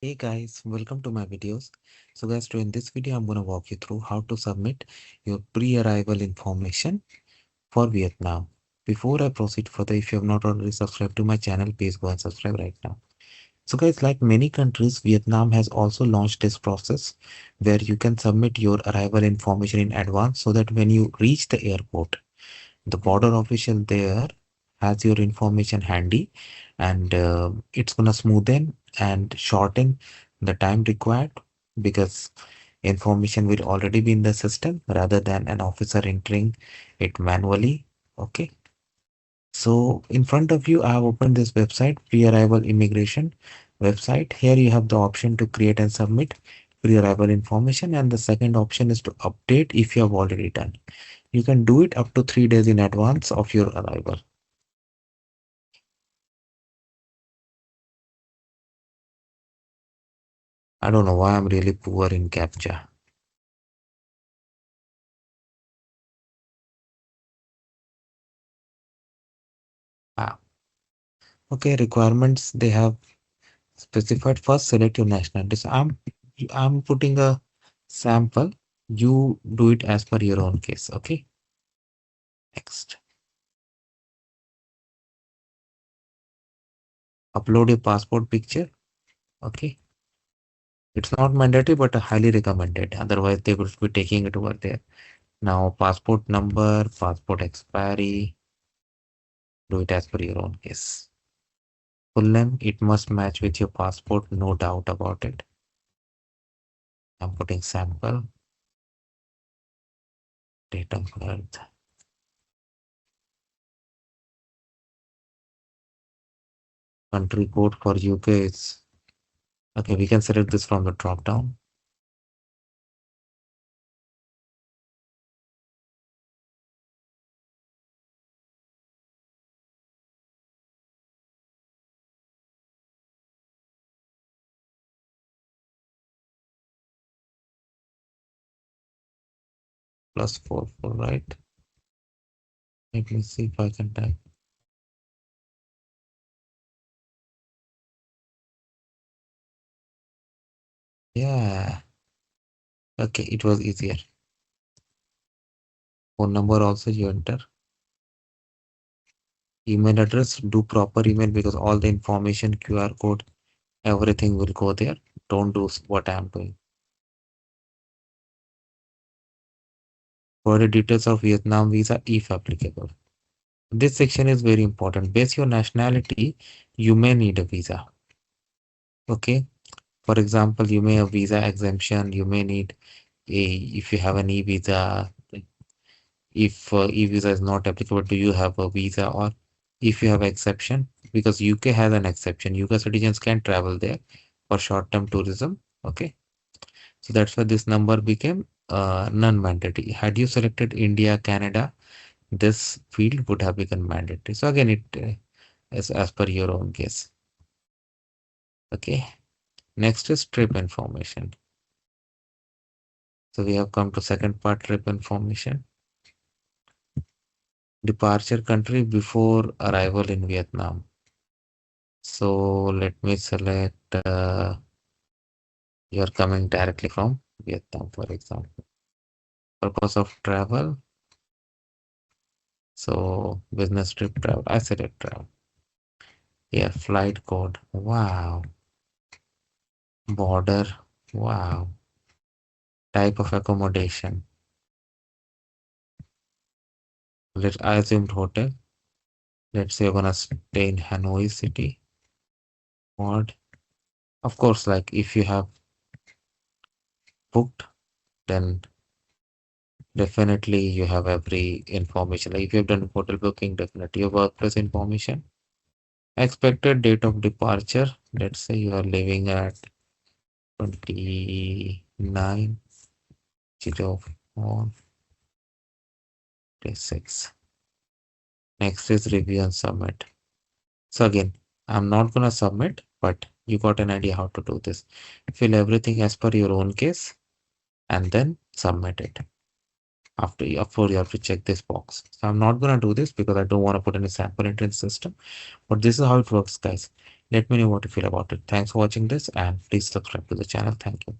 Hey guys, welcome to my videos. So guys, in this video, I'm gonna walk you through how to submit your pre-arrival information for Vietnam. Before I proceed further, if you have not already subscribed to my channel, please go and subscribe right now. So guys, like many countries, Vietnam has also launched this process where you can submit your arrival information in advance so that when you reach the airport, the border official there has your information handy and it's gonna smoothen and shorten the time required because information will already be in the system rather than an officer entering it manually. Okay, so in front of you I have opened this website, pre-arrival immigration website. Here you have the option to create and submit pre-arrival information, and the second option is to update if you have already done. You can do it up to 3 days in advance of your arrival. I don't know why I'm really poor in CAPTCHA. Ah, okay, requirements they have specified. First, select your nationality. So I'm putting a sample. You do it as per your own case. Okay. Next, upload your passport picture. Okay. It's not mandatory, but highly recommended. Otherwise, they will be taking it over there. Now, passport number, passport expiry. Do it as per your own case. Full name, it must match with your passport, no doubt about it. I'm putting sample, date of birth, country code for UK is okay. We can select this from the drop down. +44, right? Let me see if I can type. Yeah, okay, it was easier. Phone number also you enter. Email address, do proper email because all the information, QR code, everything will go there. Don't do what I'm doing. For the details of Vietnam visa, if applicable. This section is very important. Based your nationality, you may need a visa. Okay. For example, you may have visa exemption. You may need a, if you have an e-visa, if e-visa is not applicable, do you have a visa? Or if you have exception, because UK has an exception. UK citizens can travel there for short-term tourism. Okay. So that's why this number became non-mandatory. Had you selected India, Canada, this field would have become mandatory. So again, it is as per your own case. Okay. Next is trip information. So we have come to second part, trip information. Departure country before arrival in Vietnam. So let me select you're coming directly from Vietnam, for example. Purpose of travel. So business trip travel. I select travel. Yeah, flight code. Wow. Border. Wow. Type of accommodation. I assumed hotel. Let's say you're gonna stay in Hanoi city. Mod. Of course, like if you have booked, then definitely you have every information. Like if you've done hotel booking, definitely your workplace information. Expected date of departure. Let's say you are living at 29/04/26. Next is review and submit. So again, I'm not gonna submit, but you got an idea how to do this. Fill everything as per your own case and then submit it. After you have to check this box. So I'm not gonna do this because I don't want to put any sample into the system. But this is how it works, guys. Let me know what you feel about it. Thanks for watching this and please subscribe to the channel. Thank you.